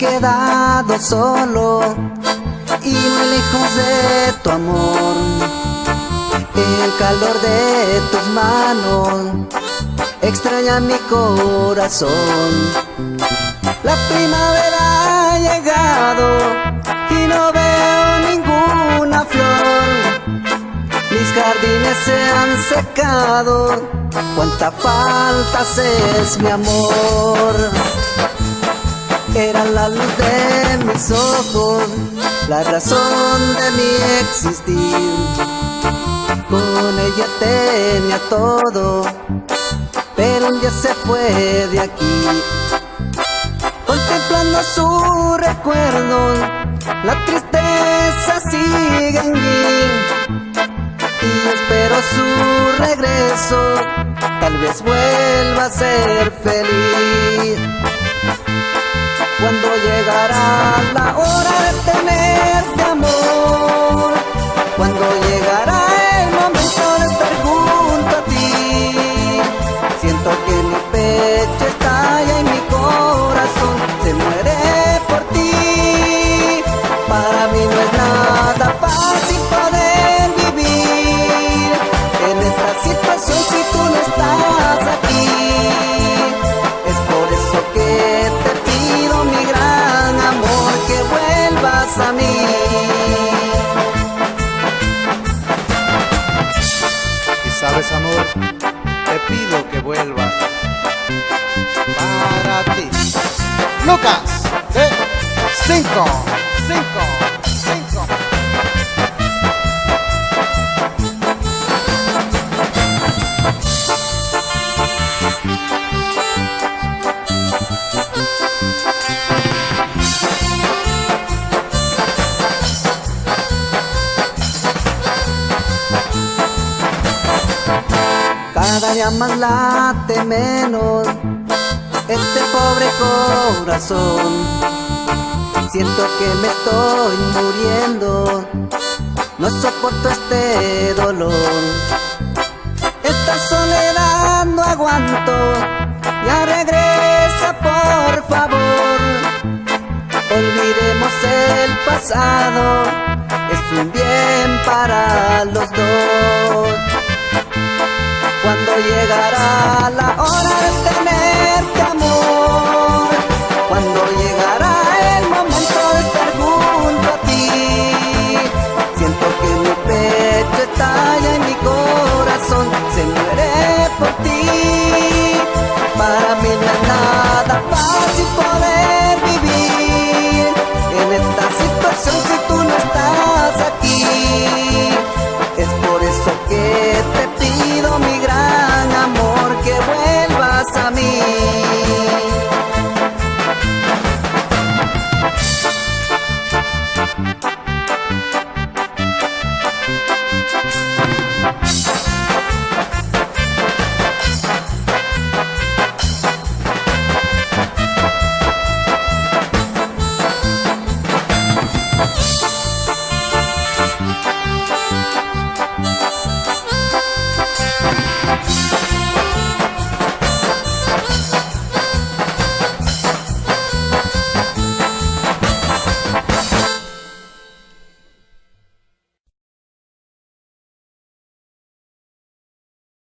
quedado solo y muy lejos de tu amor. El calor de tus manos extraña mi corazón. La primavera ha llegado y no veo ninguna flor. Mis jardines se han secado, cuánta falta haces, mi amor. Era la luz de mis ojos, la razón de mi existir. Con ella tenía todo, pero un día se fue de aquí. Contemplando su recuerdo, la tristeza sigue en mí. Y espero su regreso, tal vez vuelva a ser feliz. Cuando llegará la hora de tenerte, amor, cuando llegará el momento de estar junto a ti, siento que mi pecho estalla y mi corazón se muere por ti. Para mí no es nada fácil poder vivir en esta situación si tú no estás aquí. Es por eso que te pido, mi gran amor, que vuelvas a mí. Y sabes, amor, te pido que vuelvas para ti. Lucas, 5. Cada día más late menos este pobre corazón. Siento que me estoy muriendo, no soporto este dolor. Esta soledad no aguanto, ya regresa por favor. Olvidemos el pasado, es un bien para los dos. Cuando llegará la hora de